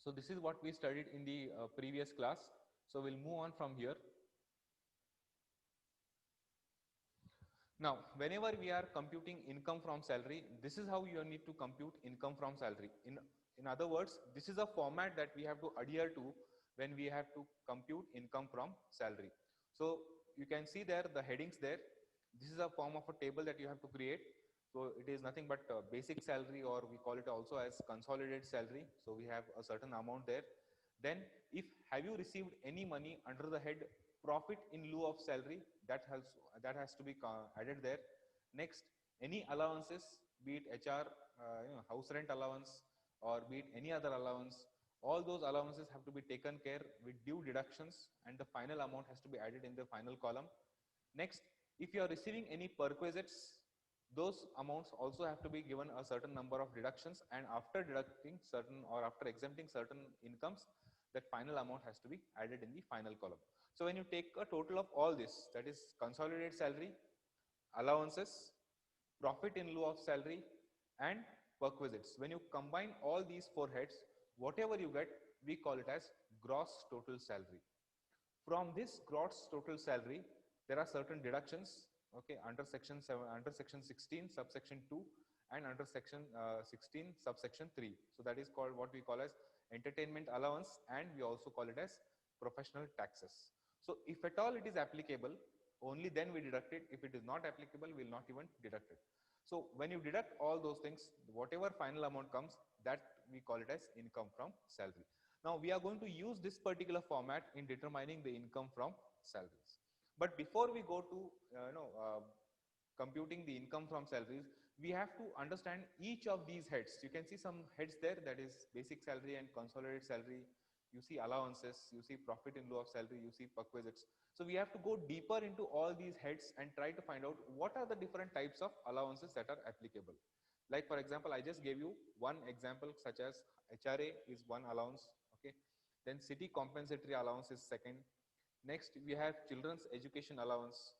So this is what we studied in the previous class. So we'll move on from here. Now, whenever we are computing income from salary, this is how you need to compute income from salary. In other words, this is a format that we have to adhere to when we have to compute income from salary. So you can see there the headings there. This is a form of a table that you have to create. So it is nothing but basic salary, or we call it also as consolidated salary. So we have a certain amount there. Then if have you received any money under the head profit in lieu of salary, that has to be added there. Next, any allowances, be it HR, house rent allowance, or be it any other allowance, all those allowances have to be taken care with due deductions, and the final amount has to be added in the final column. Next, if you are receiving any perquisites, those amounts also have to be given a certain number of deductions, and after deducting certain or after exempting certain incomes, that final amount has to be added in the final column. So when you take a total of all this, that is consolidated salary, allowances, profit in lieu of salary, and perquisites, when you combine all these four heads, whatever you get, we call it as gross total salary. From this gross total salary, there are certain deductions, okay, under section 7, under section 16, subsection 2, and under section 16, subsection 3. So that is called what we call as entertainment allowance, and we also call it as professional taxes. So if at all it is applicable, only then we deduct it. If it is not applicable, we will not even deduct it. So when you deduct all those things, whatever final amount comes, that we call it as income from salary. Now we are going to use this particular format in determining the income from salaries. But before we go to computing the income from salaries, we have to understand each of these heads. You can see some heads there, that is basic salary and consolidated salary. You see allowances, you see profit in lieu of salary, you see perquisites. So we have to go deeper into all these heads and try to find out what are the different types of allowances that are applicable. Like for example, I just gave you one example, such as HRA is one allowance, okay. Then city compensatory allowance is second. Next, we have children's education allowance.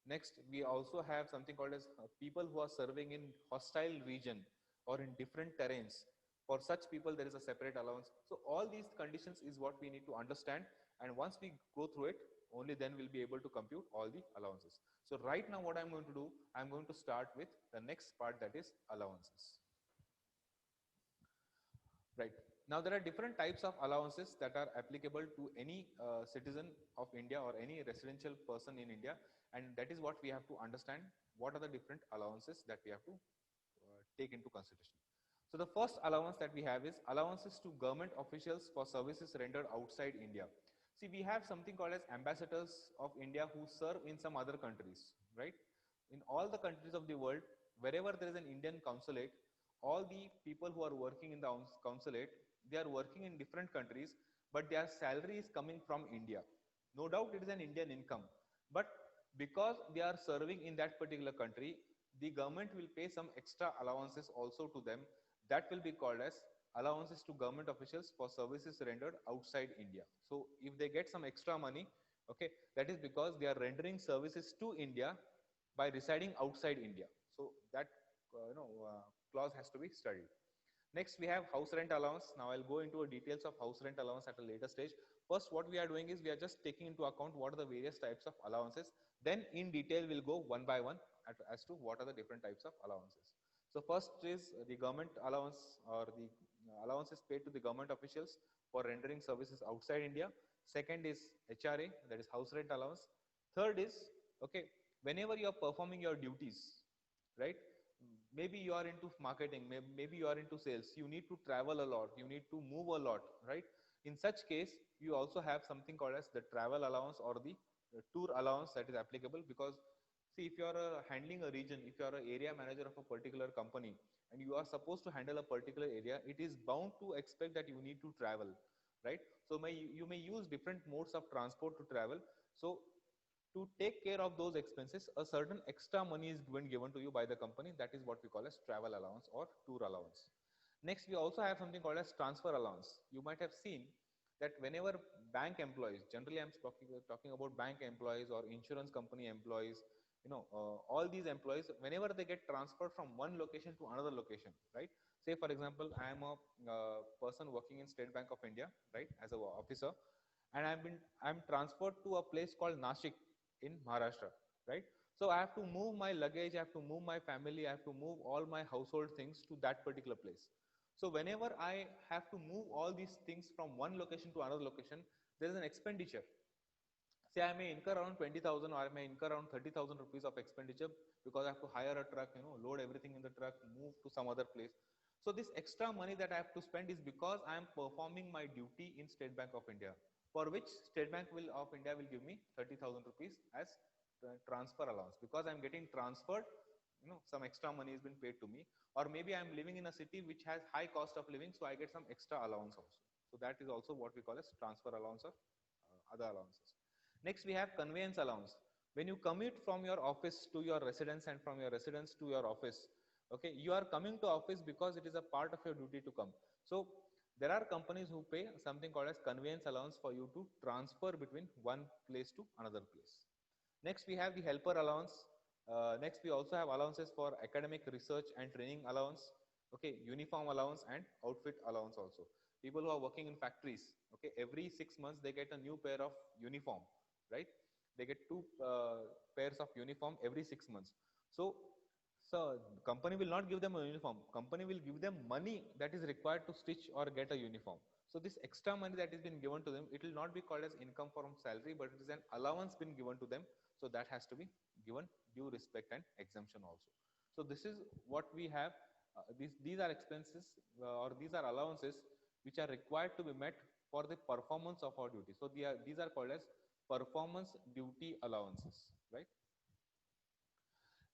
Next, we also have something called as people who are serving in hostile region or in different terrains. For such people, there is a separate allowance. So all these conditions is what we need to understand. And once we go through it, only then we'll be able to compute all the allowances. So right now what I'm going to do, I'm going to start with the next part, that is allowances. Right. Now there are different types of allowances that are applicable to any citizen of India or any residential person in India, and that is what we have to understand. What are the different allowances that we have to take into consideration? So the first allowance that we have is allowances to government officials for services rendered outside India. See, we have something called as ambassadors of India who serve in some other countries, right? In all the countries of the world, wherever there is an Indian consulate, all the people who are working in the consulate, they are working in different countries, but their salary is coming from India. No doubt it is an Indian income, but because they are serving in that particular country, the government will pay some extra allowances also to them. That will be called as allowances to government officials for services rendered outside India. So if they get some extra money, okay, that is because they are rendering services to India by residing outside India. So that clause has to be studied. Next, we have house rent allowance. Now I'll go into details of house rent allowance at a later stage. First, what we are doing is we are just taking into account what are the various types of allowances. Then in detail, we'll go one by one as to what are the different types of allowances. So first is the government allowance, or the allowances paid to the government officials for rendering services outside India. Second is HRA, that is house rent allowance. Third is, okay, whenever you are performing your duties, right? Maybe you are into marketing, maybe you are into sales, you need to travel a lot, you need to move a lot, right? In such case, you also have something called as the travel allowance or the tour allowance that is applicable. Because see, if you are handling a region, if you are an area manager of a particular company and you are supposed to handle a particular area, it is bound to expect that you need to travel, right? So you may use different modes of transport to travel. So to take care of those expenses, a certain extra money is given to you by the company. That is what we call as travel allowance or tour allowance. Next, we also have something called as transfer allowance. You might have seen that whenever bank employees, generally I'm talking about bank employees or insurance company employees, all these employees, whenever they get transferred from one location to another location, right? Say for example, I am a person working in State Bank of India, right, as a officer, and I'm transferred to a place called Nashik in Maharashtra, right? So I have to move my luggage, I have to move my family, I have to move all my household things to that particular place. So whenever I have to move all these things from one location to another location, there is an expenditure. Say I may incur around 20,000 or I may incur around 30,000 rupees of expenditure because I have to hire a truck, load everything in the truck, move to some other place. So this extra money that I have to spend is because I am performing my duty in State Bank of India, for which State Bank of India will give me 30,000 rupees as transfer allowance, because I'm getting transferred, some extra money has been paid to me, or maybe I'm living in a city which has high cost of living, so I get some extra allowance also. So that is also what we call as transfer allowance or other allowances. Next, we have conveyance allowance. When you commute from your office to your residence and from your residence to your office, okay, you are coming to office because it is a part of your duty to come. So there are companies who pay something called as conveyance allowance for you to transfer between one place to another place. Next, we have the helper allowance. Next, we also have allowances for academic research and training allowance, okay, uniform allowance and outfit allowance also. People who are working in factories, okay, every 6 months they get a new pair of uniform, right? They get two pairs of uniform every 6 months. So, so company will not give them a uniform. Company will give them money that is required to stitch or get a uniform. So this extra money that is been given to them, it will not be called as income from salary, but it is an allowance been given to them. So that has to be given due respect and exemption also. So this is what we have. These are expenses or these are allowances which are required to be met for the performance of our duty. So these are called as performance duty allowances, right?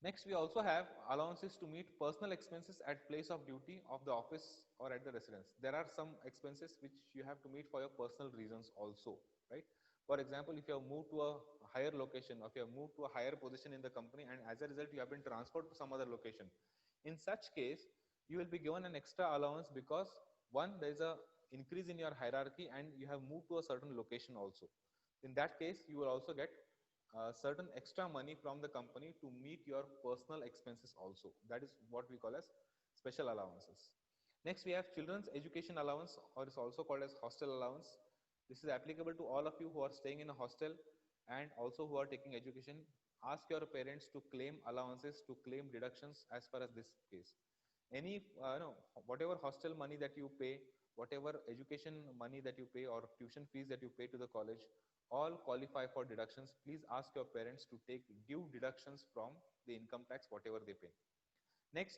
Next, we also have allowances to meet personal expenses at place of duty of the office or at the residence. There are some expenses which you have to meet for your personal reasons also, right? For example, if you have moved to a higher location, or if you have moved to a higher position in the company, and as a result you have been transferred to some other location, in such case you will be given an extra allowance because one, there is a increase in your hierarchy and you have moved to a certain location also. In that case, you will also get certain extra money from the company to meet your personal expenses also. That is what we call as special allowances. Next, we have children's education allowance, or is also called as hostel allowance. This is applicable to all of you who are staying in a hostel and also who are taking education. Ask your parents to claim allowances, to claim deductions as far as this case. Any, no, whatever hostel money that you pay, whatever education money that you pay or tuition fees that you pay to the college, all qualify for deductions. Please ask your parents to take due deductions from the income tax, whatever they pay. Next,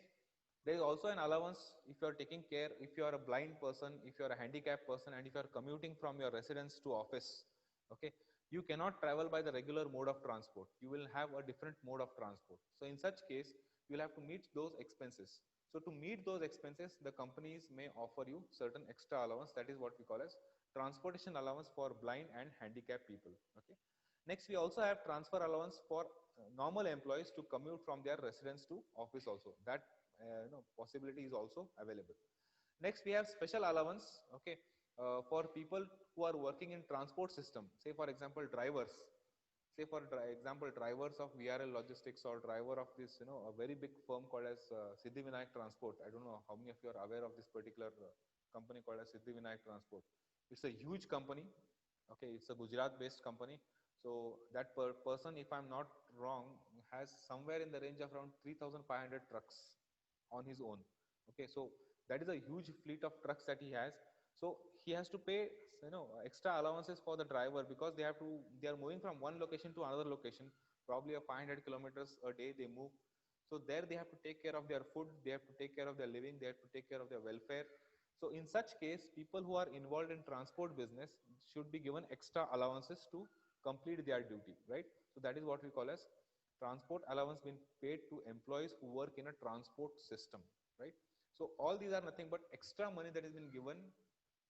there is also an allowance if you are taking care, if you are a blind person, if you are a handicapped person, and if you are commuting from your residence to office, okay, you cannot travel by the regular mode of transport. You will have a different mode of transport. So in such case, you will have to meet those expenses. So to meet those expenses, the companies may offer you certain extra allowance. That is what we call as transportation allowance for blind and handicapped people. Okay. Next, we also have transfer allowance for normal employees to commute from their residence to office also. That possibility is also available. Next, we have special allowance, okay, for people who are working in transport system. Say for example, drivers. Say for example, drivers of VRL Logistics or driver of this, a very big firm called as Siddhivinayak Transport. I don't know how many of you are aware of this particular company called as Siddhivinayak Transport. It's a huge company. Okay, it's a Gujarat-based company. So that person, if I'm not wrong, has somewhere in the range of around 3,500 trucks on his own. Okay, so that is a huge fleet of trucks that he has. So he has to pay, extra allowances for the driver because they are moving from one location to another location, probably a 500 kilometers a day they move. So there they have to take care of their food, they have to take care of their living, they have to take care of their welfare. So in such case, people who are involved in transport business should be given extra allowances to complete their duty, right? So that is what we call as transport allowance being paid to employees who work in a transport system, right? So all these are nothing but extra money that has been given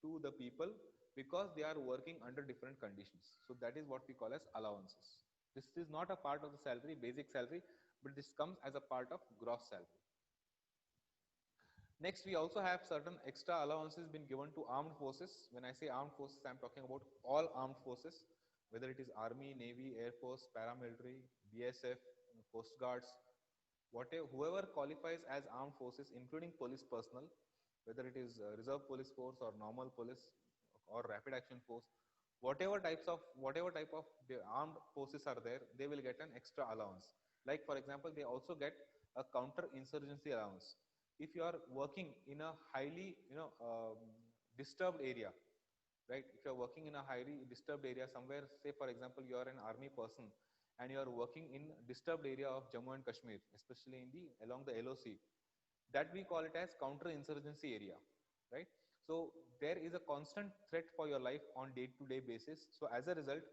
to the people because they are working under different conditions. So that is what we call as allowances. This is not a part of the salary, basic salary, but this comes as a part of gross salary. Next, we also have certain extra allowances been given to armed forces. When I say armed forces, I'm talking about all armed forces, whether it is Army, Navy, Air Force, paramilitary, BSF, coast guards, whatever, whoever qualifies as armed forces, including police personnel, whether it is reserve police force or normal police or rapid action force, whatever type of the armed forces are there, they will get an extra allowance. Like for example, they also get a counter insurgency allowance. If you are working in a highly disturbed area, right? If you are working in a highly disturbed area somewhere, say for example you are an army person and you are working in disturbed area of Jammu and Kashmir, especially in the along the LOC, that we call it as counter insurgency area, right? So there is a constant threat for your life on day to day basis. So as a result,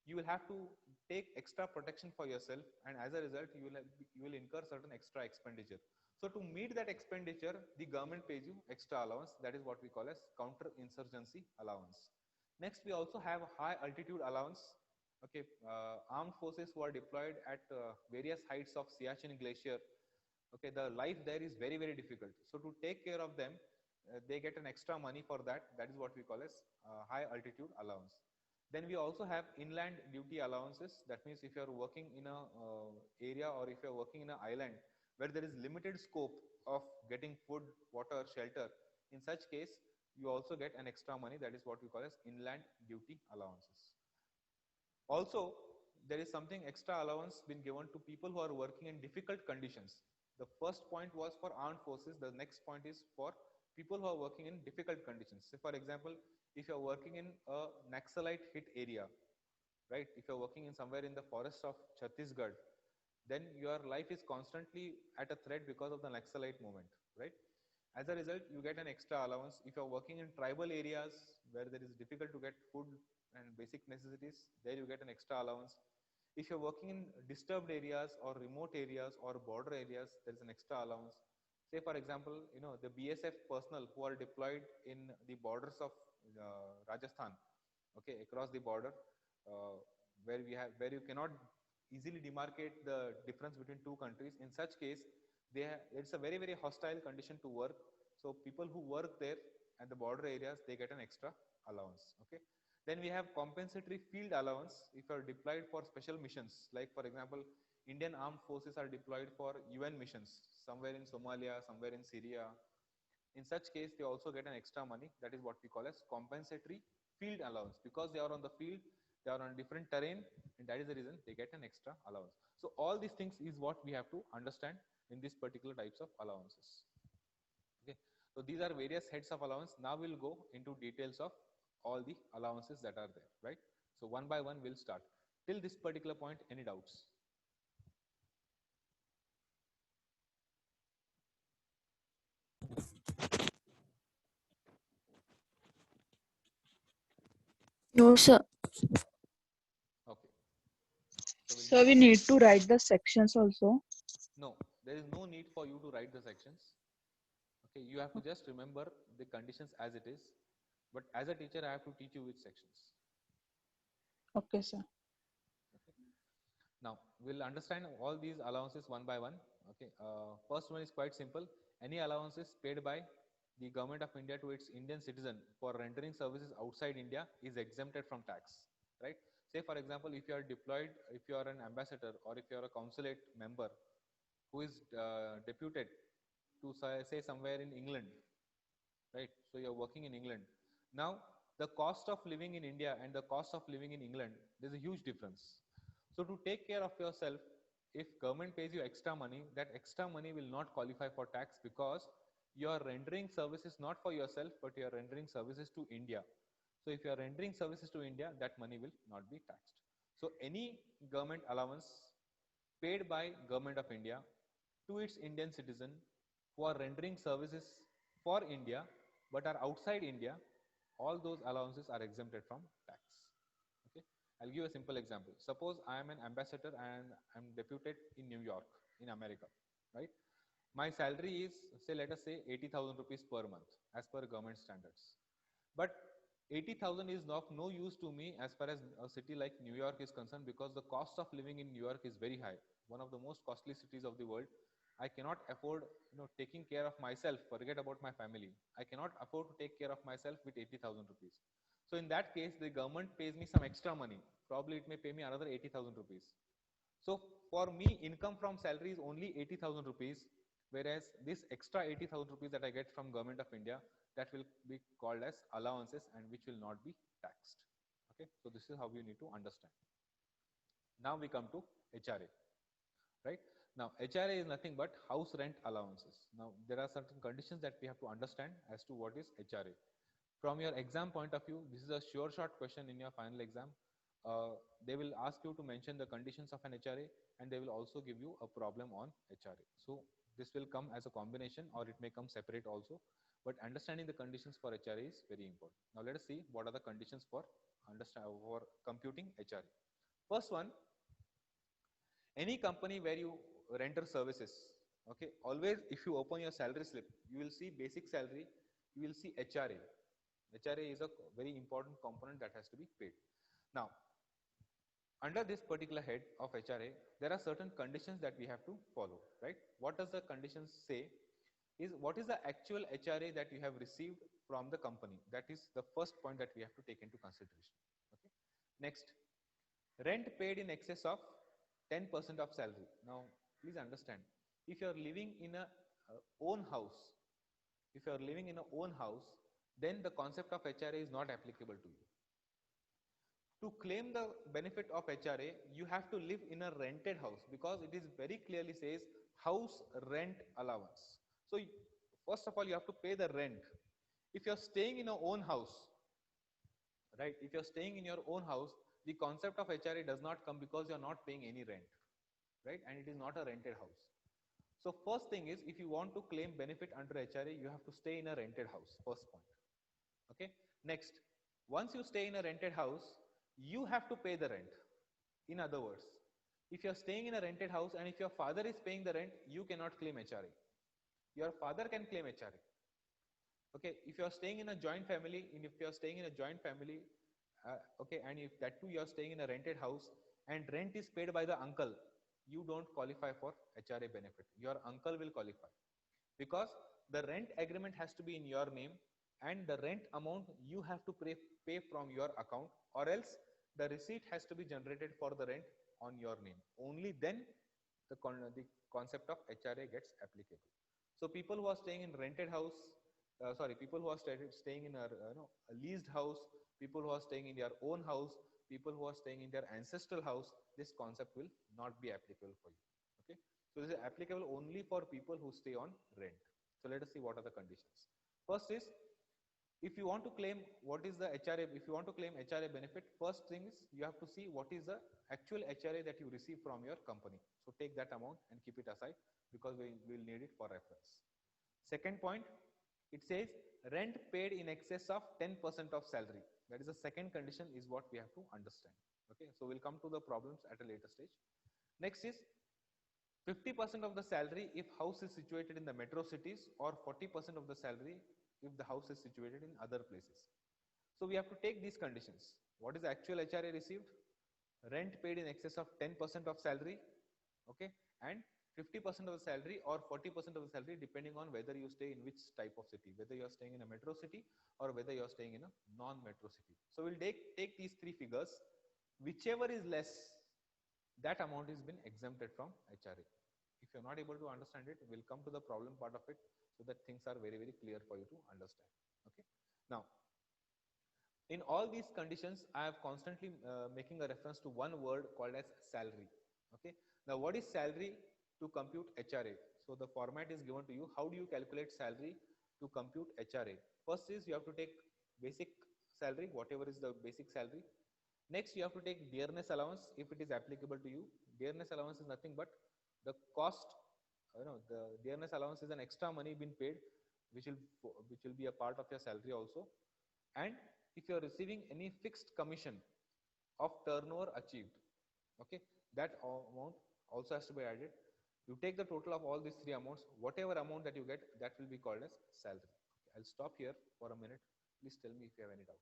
you will have to take extra protection for yourself, and as a result you will incur certain extra expenditure. So to meet that expenditure, the government pays you extra allowance. That is what we call as counter insurgency allowance. Next, we also have high altitude allowance. Okay, armed forces who are deployed at various heights of Siachen Glacier, okay, the life there is very very difficult. So to take care of them, they get an extra money for that. That is what we call as high altitude allowance. Then we also have inland duty allowances. That means if you are working in a area, or if you are working in an island where there is limited scope of getting food, water, shelter, in such case you also get an extra money. That is what we call as inland duty allowances. Also, there is something extra allowance been given to people who are working in difficult conditions. The first point was for armed forces. The next point is for people who are working in difficult conditions. So for example, if you are working in a Naxalite hit area, right? If you're working in somewhere in the forests of Chhattisgarh, then your life is constantly at a threat because of the Naxalite movement, right? As a result, you get an extra allowance. If you're working in tribal areas where there is difficult to get food and basic necessities, there you get an extra allowance. If you're working in disturbed areas or remote areas or border areas, there is an extra allowance. Say for example, the BSF personnel who are deployed in the borders of Rajasthan, okay, across the border, uh, where you cannot easily demarcate the difference between two countries. In such case, it's a very very hostile condition to work. So people who work there at the border areas, they get an extra allowance. Okay. Then we have compensatory field allowance if you are deployed for special missions. Like for example, Indian armed forces are deployed for UN missions somewhere in Somalia, somewhere in Syria. In such case, they also get an extra money. That is what we call as compensatory field allowance. Because they are on the field, they are on different terrain, and that is the reason they get an extra allowance. So all these things is what we have to understand in these particular types of allowances. Okay, so these are various heads of allowance. Now we'll go into details of all the allowances that are there, right? So one by one we'll start. Till this particular point, any doubts? No, sir. Okay, so we'll So just we need to write the sections also. no, there is no need for you to write the sections. Okay, you have to just remember the conditions as it is. But as a teacher, I have to teach you which sections. Okay, sir. Okay. Now we'll understand all these allowances one by one. Okay. First one is quite simple. Any allowances paid by the government of India to its Indian citizen for rendering services outside India is exempted from tax. Right. Say for example, if you are deployed, if you are an ambassador or if you are a consulate member who is deputed to say somewhere in England, right? So you're working in England. Now, the cost of living in India and the cost of living in England, there's a huge difference. So to take care of yourself, if government pays you extra money, that extra money will not qualify for tax because you are rendering services not for yourself, but you are rendering services to India. So if you are rendering services to India, that money will not be taxed. So any government allowance paid by government of India to its Indian citizen who are rendering services for India but are outside India, all those allowances are exempted from tax. Okay, I'll give a simple example. Suppose I am an ambassador and I'm deputed in New York, in America, right? My salary is, say, let us say 80,000 rupees per month as per government standards. But 80,000 is of no use to me as far as a city like New York is concerned, because the cost of living in New York is very high, one of the most costly cities of the world. I cannot afford, taking care of myself. Forget about my family. I cannot afford to take care of myself with 80,000 rupees. So in that case, the government pays me some extra money. Probably it may pay me another 80,000 rupees. So for me, income from salary is only 80,000 rupees, whereas this extra 80,000 rupees that I get from Government of India, that will be called as allowances and which will not be taxed. Okay, so this is how you need to understand. Now we come to HRA, right? Now HRA is nothing but house rent allowances. Now there are certain conditions that we have to understand as to what is HRA. From your exam point of view, this is a sure shot question in your final exam. They will ask you to mention the conditions of an HRA, and they will also give you a problem on HRA. So this will come as a combination, or it may come separate also, but understanding the conditions for HRA is very important. Now let us see what are the conditions for computing HRA. First one, any company where you render services, okay, always if you open your salary slip, you will see basic salary, you will see HRA. HRA is a very important component that has to be paid. Now, under this particular head of HRA, there are certain conditions that we have to follow, right? What does the conditions say? Is what is the actual HRA that you have received from the company? That is the first point that we have to take into consideration. Okay. Next, rent paid in excess of 10% of salary. Now, please understand, if you are living in a own house, then the concept of HRA is not applicable to you. To claim the benefit of HRA, you have to live in a rented house, because it is very clearly says house rent allowance. So first of all, you have to pay the rent. If you're staying in your own house, right? If you're staying in your own house, the concept of HRA does not come, because you're not paying any rent, right? And it is not a rented house. So first thing is, if you want to claim benefit under HRA, you have to stay in a rented house, first point. Okay. Next, once you stay in a rented house, you have to pay the rent. In other words, if you're staying in a rented house and if your father is paying the rent, you cannot claim HRA. Your father can claim HRA. Okay, if you're staying in a joint family, okay, and if that too you're staying in a rented house and rent is paid by the uncle, you don't qualify for HRA benefit. Your uncle will qualify, because the rent agreement has to be in your name, and the rent amount you have to pay from your account, or else the receipt has to be generated for the rent on your name. Only then the concept of HRA gets applicable. So people who are staying in rented house, people who are staying in a leased house, people who are staying in their own house, people who are staying in their ancestral house, this concept will not be applicable for you. Okay, so this is applicable only for people who stay on rent. So let us see what are the conditions. First is, if you want to claim what is the HRA, if you want to claim HRA benefit, first thing is you have to see what is the actual HRA that you receive from your company. So take that amount and keep it aside, because we will need it for reference. Second point, it says rent paid in excess of 10% of salary. That is the second condition, is what we have to understand. Okay, so we'll come to the problems at a later stage. Next is 50% of the salary if house is situated in the metro cities, or 40% of the salary if the house is situated in other places. So we have to take these conditions. What is the actual HRA received? Rent paid in excess of 10% of salary, okay, and 50% of the salary or 40% of the salary, depending on whether you stay in which type of city, whether you are staying in a metro city or whether you are staying in a non-metro city. So we'll take these three figures. Whichever is less, that amount has been exempted from HRA. If you're not able to understand it, we'll come to the problem part of it, so that things are very, very clear for you to understand. Okay. Now, in all these conditions, I have constantly making a reference to one word called as salary. Okay. Now, what is salary to compute HRA? So the format is given to you. How do you calculate salary to compute HRA? First is you have to take basic salary, whatever is the basic salary. Next, you have to take dearness allowance if it is applicable to you. Dearness allowance is nothing but the cost. The dearness allowance is an extra money being paid, which will be a part of your salary also. And if you are receiving any fixed commission of turnover achieved, okay, that amount also has to be added. You take the total of all these three amounts, whatever amount that you get, that will be called as salary. Okay, I'll stop here for a minute. Please tell me if you have any doubts.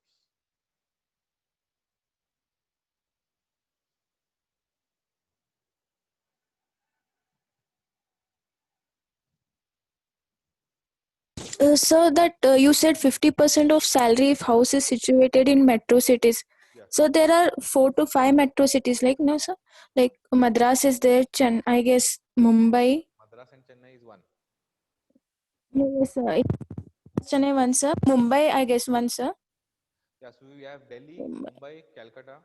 So that you said 50% of salary if house is situated in metro cities. Yes. So there are 4 to 5 metro cities, like, no, sir? Like Madras is there, I guess Mumbai. Madras and Chennai is one. Yes, sir. Chennai one, sir. Mumbai, I guess one, sir. Yeah, so we have Delhi, Mumbai, Calcutta,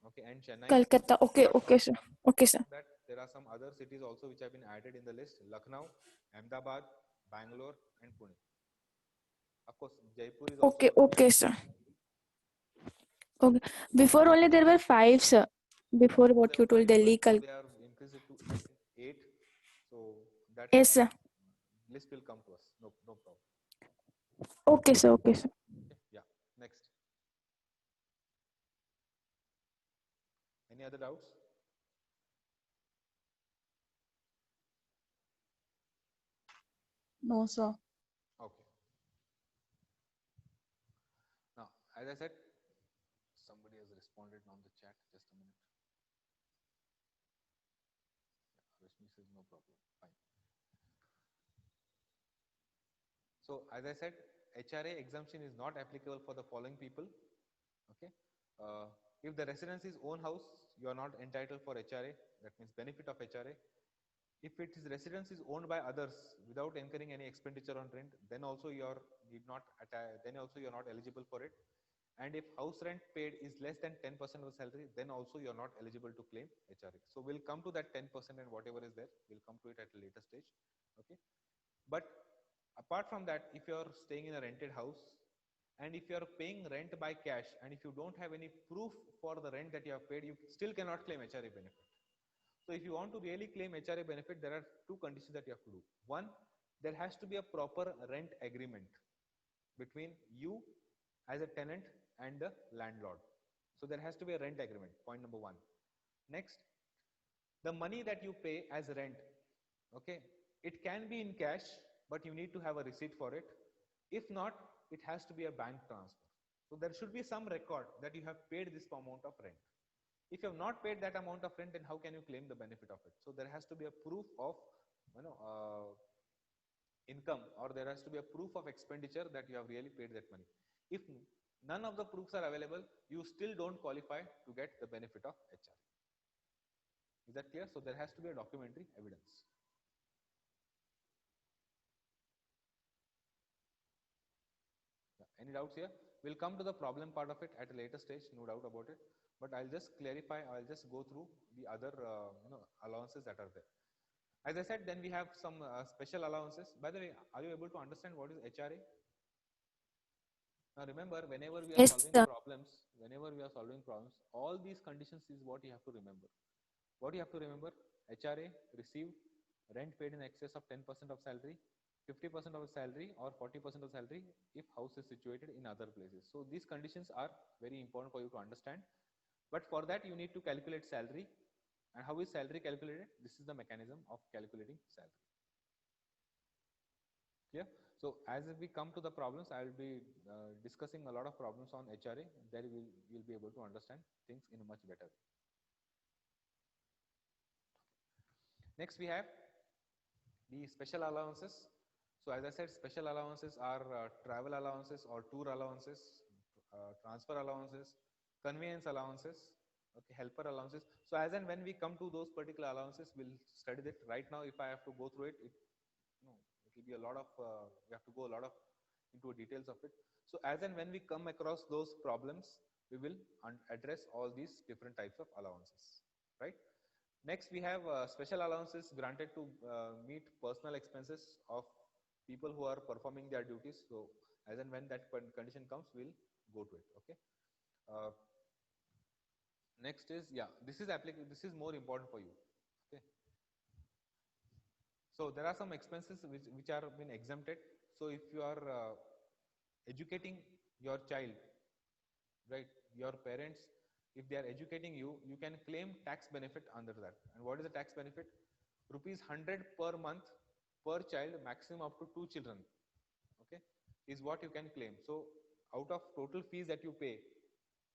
okay, and Chennai. Kolkata. Okay, Apart okay, sir. Okay, sir. from that, there are some other cities also which have been added in the list: Lucknow, Ahmedabad, Bangalore, and Pune. Of course, Jaipur is also. Okay, okay, sir. Okay. Before only there were 5, sir. Before what There you were told, five, but Delhi, now they are increased it to eight. So that Yes, sir. list will come to us. No, no problem. Okay, sir. Okay, sir. Okay. Yeah. Next. Any other doubts? No, sir. Okay. Now, as I said, somebody has responded on the chat. Just a minute. Yeah, Rashmi says no problem. Fine. So, as I said, HRA exemption is not applicable for the following people. Okay. If the residence is own house, you are not entitled for HRA. That means benefit of HRA. If it is residence is owned by others without incurring any expenditure on rent, then also you are not eligible for it. And if house rent paid is less than 10% of the salary, then also you are not eligible to claim HRA. So we'll come to that 10% and whatever is there, we'll come to it at a later stage. Okay. But apart from that, if you are staying in a rented house and if you are paying rent by cash and if you don't have any proof for the rent that you have paid, you still cannot claim HRA benefit. So if you want to really claim HRA benefit, there are two conditions that you have to do. One, there has to be a proper rent agreement between you as a tenant and the landlord. So there has to be a rent agreement, point number one. Next, the money that you pay as rent, okay, it can be in cash, but you need to have a receipt for it. If not, it has to be a bank transfer. So there should be some record that you have paid this amount of rent. If you have not paid that amount of rent, then how can you claim the benefit of it? So there has to be a proof of, you know, income, or there has to be a proof of expenditure that you have really paid that money. If none of the proofs are available, you still don't qualify to get the benefit of HR. Is that clear? So there has to be a documentary evidence. Yeah. Any doubts here? We'll come to the problem part of it at a later stage, no doubt about it. But I'll just clarify, I'll just go through the other allowances that are there. As I said, then we have some special allowances. By the way, are you able to understand what is HRA? Now remember, whenever we are Yes, solving sir. problems, all these conditions is what you have to remember. What you have to remember: HRA received, rent paid in excess of 10% of salary, 50% of salary, or 40% of salary if house is situated in other places. So these conditions are very important for you to understand. But for that, you need to calculate salary. And how is salary calculated? This is the mechanism of calculating salary. Clear? So as we come to the problems, I will be discussing a lot of problems on HRA. There you'll be able to understand things in a much better way. Next, we have the special allowances. So as I said, special allowances are travel allowances or tour allowances, transfer allowances, conveyance allowances, okay, helper allowances. So as and when we come to those particular allowances, we'll study that. Right now, if I have to go through it, it will be a lot of, we have to go a lot of into details of it. So as and when we come across those problems, we will address all these different types of allowances, right? Next, we have special allowances granted to meet personal expenses of people who are performing their duties. So as and when that condition comes, we'll go to it. Okay. Next is, yeah, this is applicable. This is more important for you. Okay. So there are some expenses which are been exempted. So if you are educating your child, right, your parents, if they are educating you, you can claim tax benefit under that. And what is the tax benefit? Rupees 100 per month per child, maximum up to 2 children, okay, is what you can claim. So out of total fees that you pay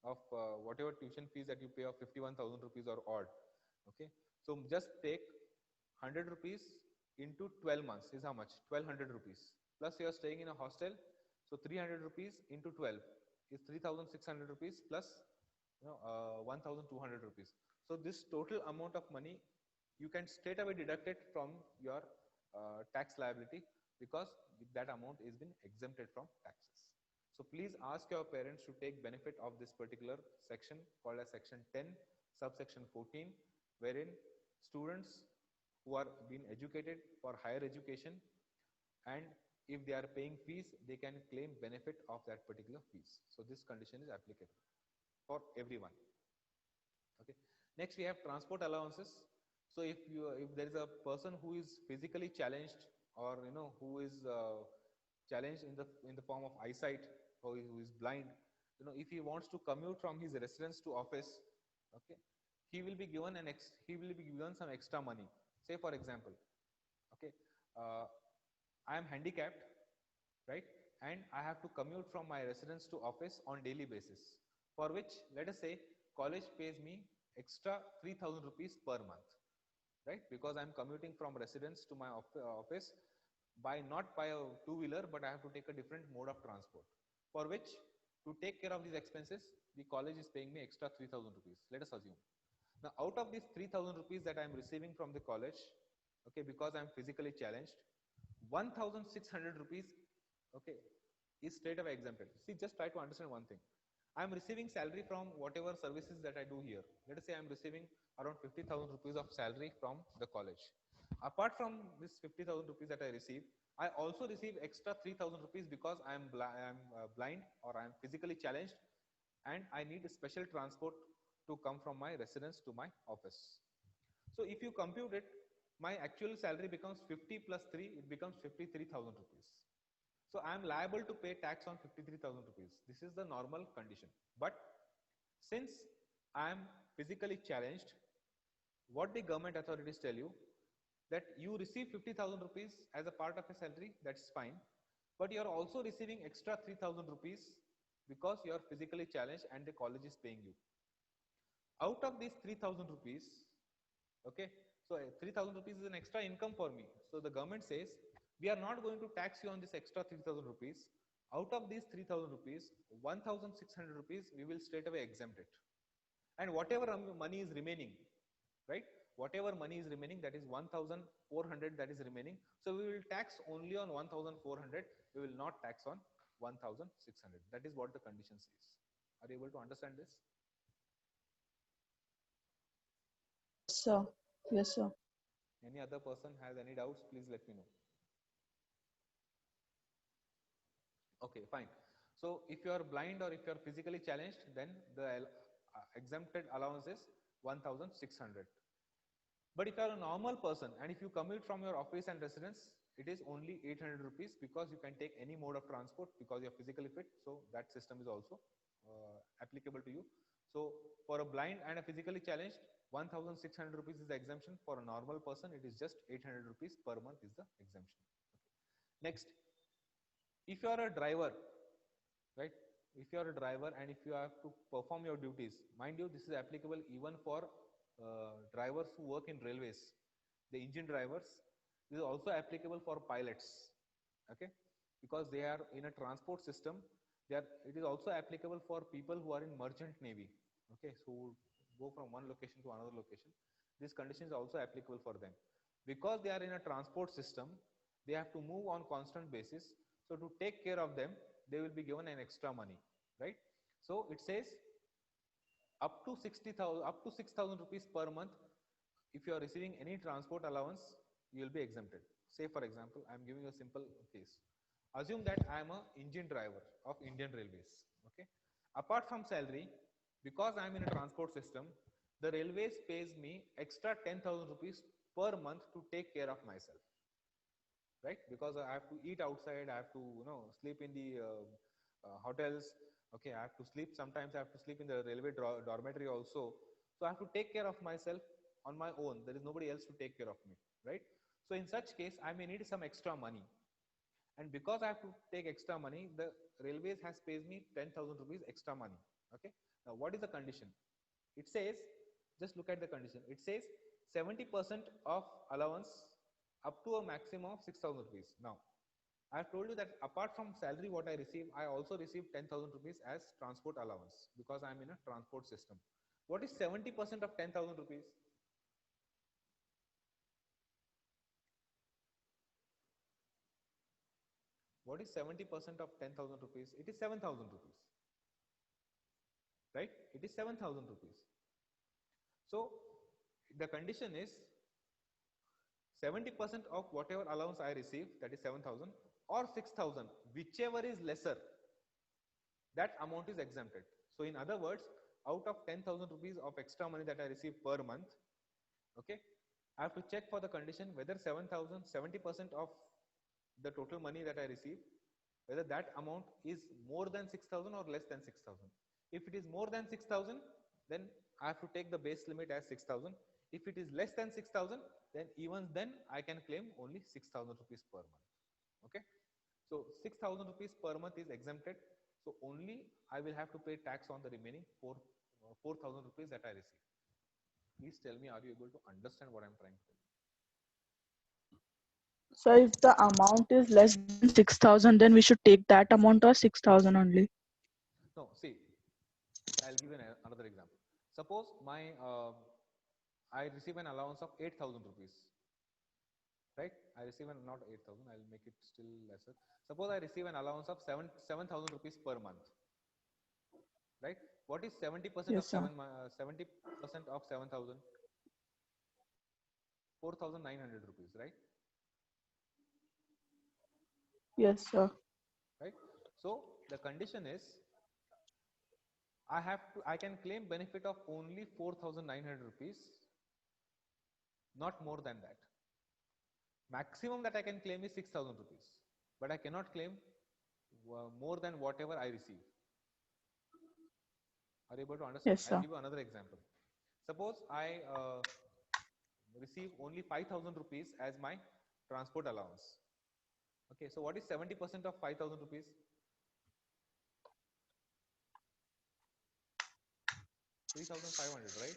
of whatever tuition fees that you pay of 51,000 rupees or odd, okay, so just take 100 rupees into 12 months is how much? 1200 rupees. Plus you are staying in a hostel, so 300 rupees into 12 is 3600 rupees plus 1,200 rupees. So this total amount of money you can straight away deduct it from your tax liability, because that amount is been exempted from taxes. So please ask your parents to take benefit of this particular section called as section 10 subsection 14, wherein students who are being educated for higher education, and if they are paying fees, they can claim benefit of that particular fees. So this condition is applicable for everyone. Okay. Next we have transport allowances. So if there is a person who is physically challenged, or who is challenged in the form of eyesight, or who is blind, if he wants to commute from his residence to office, okay, he will be given some extra money. Say for example, okay, uh, I am handicapped, right? And I have to commute from my residence to office on daily basis, for which, let us say, college pays me extra 3,000 rupees per month, right? Because I'm commuting from residence to my office by not by a two-wheeler, but I have to take a different mode of transport, for which, to take care of these expenses, the college is paying me extra 3,000 rupees. Let us assume. Now, out of these 3,000 rupees that I'm receiving from the college, okay, because I'm physically challenged, 1,600 rupees, okay, is straight away exempted. See, just try to understand one thing. I'm receiving salary from whatever services that I do here. Let us say I'm receiving around 50,000 rupees of salary from the college. Apart from this 50,000 rupees that I receive, I also receive extra 3,000 rupees because I'm blind, or I'm physically challenged, and I need a special transport to come from my residence to my office. So if you compute it, my actual salary becomes 50 plus 3, it becomes 53,000 rupees. So I am liable to pay tax on 53,000 rupees. This is the normal condition. But since I am physically challenged, what the government authorities tell you, that you receive 50,000 rupees as a part of a salary, that's fine. But you are also receiving extra 3,000 rupees because you are physically challenged and the college is paying you. Out of these 3,000 rupees, okay, so 3,000 rupees is an extra income for me. So the government says, we are not going to tax you on this extra 3,000 rupees. Out of these 3,000 rupees, 1,600 rupees, we will straight away exempt it. And whatever money is remaining, right? Whatever money is remaining, that is 1,400 that is remaining. So we will tax only on 1,400. We will not tax on 1,600. That is what the condition says. Are you able to understand this? Sir. Yes, sir. Any other person has any doubts, please let me know. Okay, fine. So if you are blind or if you are physically challenged, then the exempted allowance is 1,600. But if you are a normal person and if you commute from your office and residence, it is only 800 rupees, because you can take any mode of transport because you are physically fit. So that system is also applicable to you. So for a blind and a physically challenged, 1,600 rupees is the exemption. For a normal person, it is just 800 rupees per month is the exemption. Okay. Next, if you are a driver, right? If you are a driver and if you have to perform your duties, mind you, this is applicable even for drivers who work in railways, the engine drivers. This is also applicable for pilots, okay, because they are in a transport system. It is also applicable for people who are in merchant navy, okay, so go from one location to another location. This condition is also applicable for them, because they are in a transport system. They have to move on constant basis. So to take care of them, they will be given an extra money, right? So it says up to 60,000, up to 6,000 rupees per month. If you are receiving any transport allowance, you will be exempted. Say for example, I am giving a simple case. Assume that I am a engine driver of Indian Railways. Okay. Apart from salary, because I am in a transport system, the railways pays me extra 10,000 rupees per month to take care of myself, right? Because I have to eat outside, I have to sleep in the hotels. Okay, I have to sleep. Sometimes I have to sleep in the railway dormitory also. So I have to take care of myself on my own. There is nobody else to take care of me, right? So in such case, I may need some extra money, and because I have to take extra money, the railways has pays me 10,000 rupees extra money. Okay. Now what is the condition? It says, just look at the condition. It says 70% of allowance up to a maximum of 6,000 rupees. Now I've told you that apart from salary, what I receive, I also receive 10,000 rupees as transport allowance because I'm in a transport system. What is 70% of 10,000 rupees? What is 70% of 10,000 rupees? It is 7,000 rupees, right? It is 7,000 rupees. So the condition is 70% of whatever allowance I receive, that is 7,000 or 6,000, whichever is lesser, that amount is exempted. So in other words, out of 10,000 rupees of extra money that I receive per month, okay, I have to check for the condition whether 7,000, 70% of the total money that I receive, whether that amount is more than 6,000 or less than 6,000. If it is more than 6,000, then I have to take the base limit as 6,000. If it is less than 6,000, then even then I can claim only 6,000 rupees per month. Okay. So 6,000 rupees per month is exempted. So only I will have to pay tax on the remaining 4,000 rupees that I receive. Please tell me, are you able to understand what I'm trying to tell? So if the amount is less than 6,000, then we should take that amount or 6,000 only. No, see, I'll give another example. Suppose I receive an allowance of 8,000 rupees, right? I receive not 8,000, I'll make it still lesser. Suppose I receive an allowance of 7,000 rupees per month, right? What is 70% Yes, of sir. 70% of 7,000? 4,900 rupees, right? Yes, sir. Right. So the condition is I can claim benefit of only 4,900 rupees, not more than that. Maximum that I can claim is 6,000 rupees, but I cannot claim more than whatever I receive. Are you able to understand? Yes, I'll sir. give you another example. Suppose I receive only 5,000 rupees as my transport allowance. Okay, so what is 70% of 5,000 rupees? 3,500, right?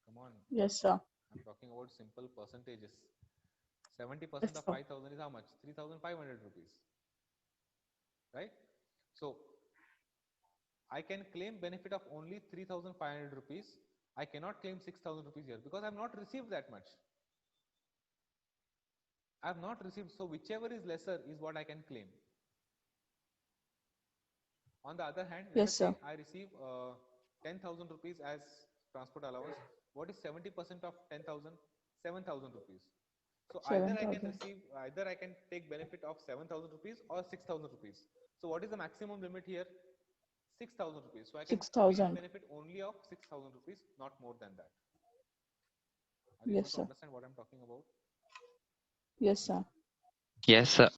Come on. Yes, sir. I'm talking about simple percentages. 70% Yes, of sir. 5,000 is how much? 3,500 rupees, right? So I can claim benefit of only 3,500 rupees. I cannot claim 6,000 rupees here because I have not received that much. I have not received, so whichever is lesser is what I can claim. On the other hand, let Yes, us sir. say I receive 10,000 rupees as transport allowance. What is 70% of 10,000? 7,000 rupees. So either I can 7,000. receive, either I can take benefit of 7,000 rupees or 6,000 rupees. So what is the maximum limit here? 6,000 rupees. So I can claim 6,000. benefit only of 6,000 rupees, not more than that. Are you able Yes, to sir. understand what I'm talking about? Yes, sir. Yes, sir.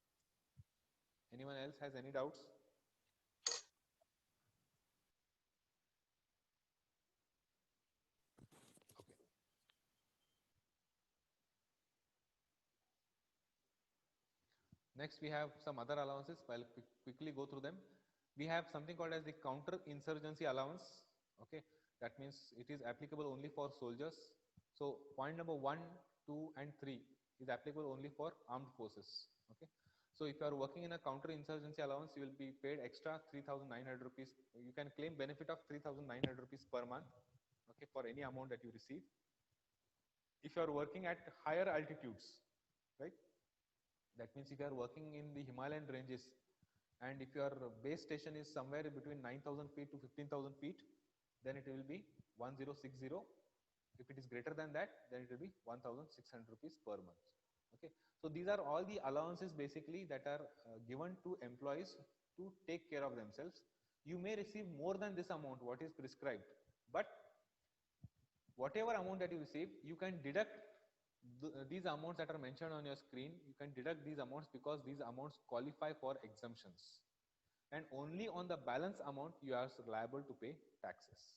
Anyone else has any doubts? Okay. Next, we have some other allowances. I'll quickly go through them. We have something called as the counter insurgency allowance. Okay, that means it is applicable only for soldiers. So point number 1, 2, and 3 is applicable only for armed forces. Okay, so if you are working in a counter insurgency allowance, you will be paid extra 3,900 rupees. You can claim benefit of 3,900 rupees per month. Okay, for any amount that you receive. If you are working at higher altitudes, right? That means if you are working in the Himalayan ranges and if your base station is somewhere between 9,000 feet to 15,000 feet, then it will be 1060. If it is greater than that, then it will be 1,600 rupees per month. Okay. So these are all the allowances basically that are given to employees to take care of themselves. You may receive more than this amount, what is prescribed, but whatever amount that you receive, you can deduct these amounts that are mentioned on your screen. You can deduct these amounts because these amounts qualify for exemptions, and only on the balance amount you are liable to pay taxes.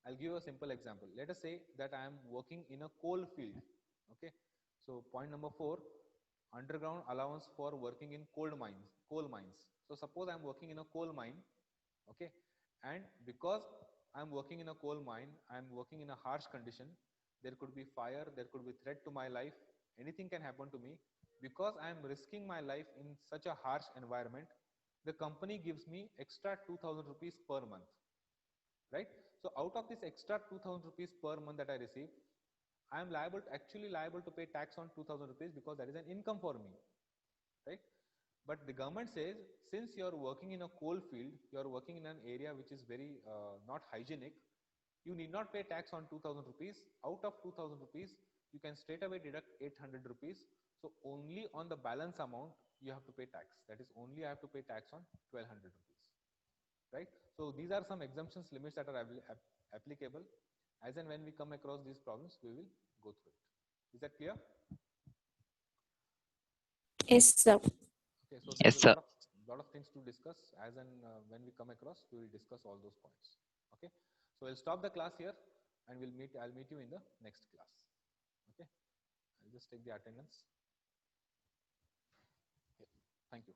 I'll give you a simple example. Let us say that I am working in a coal field. Okay, so point number 4, underground allowance for working in coal mines. So suppose I'm working in a coal mine, okay, and because I'm working in a coal mine, I'm working in a harsh condition, there could be fire, there could be threat to my life, anything can happen to me. Because I am risking my life in such a harsh environment, the company gives me extra 2000 rupees per month, right? So out of this extra 2000 rupees per month that I receive, I am actually liable to pay tax on 2000 rupees because that is an income for me, right? But the government says, since you are working in a coal field, you are working in an area which is very not hygienic, you need not pay tax on 2000 rupees. Out of 2000 rupees, you can straight away deduct 800 rupees. So only on the balance amount you have to pay tax. That is, only I have to pay tax on 1200 rupees, right? So these are some exemptions limits that are applicable. As and when we come across these problems, we will go through it. Is that clear? Yes, sir. Okay, so Yes, there's a sir. lot of things to discuss. As and when we come across, we will discuss all those points. Okay, so we'll stop the class here, and I'll meet you in the next class. Okay, I'll just take the attendance. Okay. Thank you.